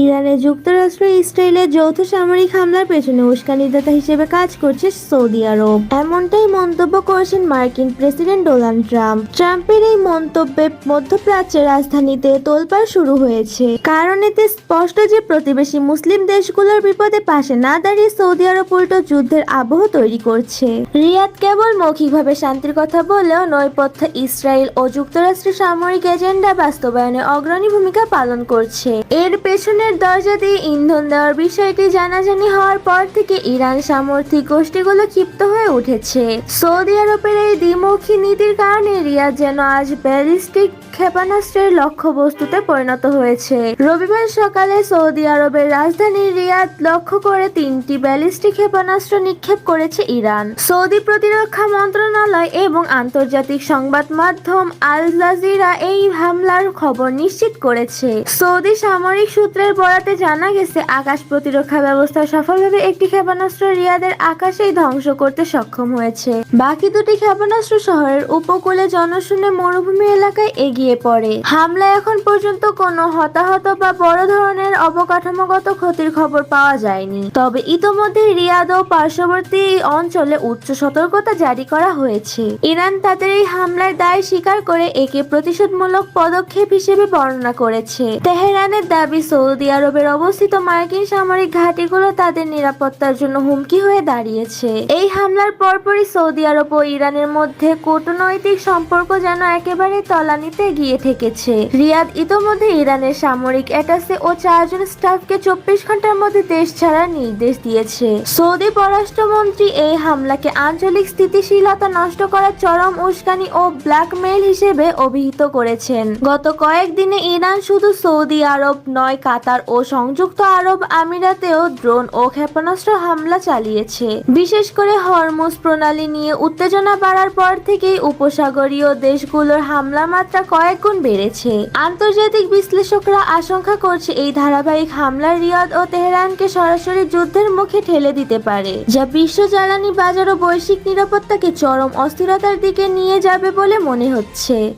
ইরানে যুক্তরাষ্ট্র ইসরায়েলের যৌথ সামরিক হামলার পেছনে উস্কানিদাতা হিসেবে কাজ করছে সৌদি আরব। এমনটাই মন্তব্য করেছেন মার্কিন প্রেসিডেন্ট ডোনাল্ড ট্রাম্প। ট্রাম্পের এই মন্তব্যে মধ্যপ্রাচ্যের রাজধানীতে তোলপাড় শুরু হয়েছে, কারণ এতে স্পষ্ট যে প্রতিবেশী মুসলিম দেশগুলোর বিপদে পাশে না দাঁড়িয়ে সৌদি আরব উল্টো যুদ্ধের আবহ তৈরি করছে। রিয়াদ কেবল মৌখিকভাবে শান্তির কথা বললেও নৈপথ্যে ইসরায়েল ও যুক্তরাষ্ট্রের সামরিক এজেন্ডা বাস্তবায়নে অগ্রণী ভূমিকা পালন করছে। এর পেছনের দরজা দিয়ে ইন্ধন দেওয়ার বিষয়টি জানাজানি হওয়ার পর থেকে ইরান সামরিক গোষ্ঠীগুলো ক্ষিপ্ত হয়ে উঠেছে। সৌদি আরবের এই দ্বিমুখী নীতির কারণে রিয়াদ যেন আজ ব্যালিস্টিক ক্ষেপণাস্ত্রের লক্ষ্যবস্তুতে পরিণত হয়েছে। রবিবার সকালে সৌদি আরবের রাজধানী রিয়াদ লক্ষ্য করে 3টি ব্যালিস্টিক ক্ষেপণাস্ত্র নিক্ষেপ করেছে ইরান। সৌদি প্রতিরক্ষা মন্ত্রণালয় এবং আন্তর্জাতিক সংবাদ মাধ্যম আল জাজিরা এই হামলার খবর নিশ্চিত করেছে। সৌদি সামরিক সূত্রের বরাতে জানা গেছে, আকাশ প্রতিরক্ষা ব্যবস্থা সফলভাবে একটি ক্ষেপণাস্ত্র রিয়াদের আকাশেই ধ্বংস করতে সক্ষম হয়েছে। বাকি দুটি ক্ষেপণাস্ত্র শহরের উপকূলে জনশূন্য মরুভূমি এলাকায় এগিয়ে পড়ে। হামলায় এখন পর্যন্ত কোনো হতাহত বা বড় ধরনের অবকাঠামোগত ক্ষতির খবর পাওয়া যায়নি। তবে ইতোমধ্যে রিয়াদ ও পার্শ্ববর্তী অঞ্চলে উচ্চ সতর্কতা জারি করা হয়েছে। ইরান তাদের এই হামলার দায় স্বীকার করে একে প্রতিশোধমূলক পদক্ষেপ হিসেবে বর্ণনা করেছে। তেহরানের দাবি, সৌদি আরবের অবস্থিত মার্কিন সামরিক ঘাঁটিগুলো তাদের নিরাপত্তার জন্য হুমকি হয়ে দাঁড়িয়েছে। এই হামলার পরপরই সৌদি আরব ও ইরানের মধ্যে কূটনৈতিক সম্পর্ক যেন একেবারে তলানিতে গিয়ে ঠেকেছে। রিয়াদ ইতোমধ্যে ইরানের সামরিক অ্যাটাসে ও 4 জন স্টাফকে 24 ঘন্টার মধ্যে দেশ ছাড়ার নির্দেশ দিয়েছে। সৌদি পররাষ্ট্রমন্ত্রী এই হামলাকে আঞ্চলিক স্থিতিশীলতা নষ্ট করার চরম উস্কানি ও ব্ল্যাকমেইল হিসেবে অভিহিত করেছেন। গত কয়েকদিনে ইরান শুধু সৌদি আরব নয়, কাতার ও সংযুক্ত আরব আমিরাতেও ড্রোন ও ক্ষেপণাস্ত্র হামলা চালিয়েছে। বিশেষ করে হরমুজ প্রণালী নিয়ে উত্তেজনা বাড়ার পর থেকেই উপসাগরীয় দেশগুলোর হামলা মাত্রা কয়েক গুণ বেড়েছে। আন্তর্জাতিক বিশ্লেষকরা আশঙ্কা করছে, এই ধারাবাহিক হামলা রিয়াদ ও তেহরানকে সরাসরি যুদ্ধের মুখে ঠেলে দিতে পারে, যা বিশ্ব জ্বালানি বাজার ও বৈশ্বিক নিরাপত্তাকে চরম অস্থিরতার দিকে নিয়ে যাবে বলে মনে হচ্ছে।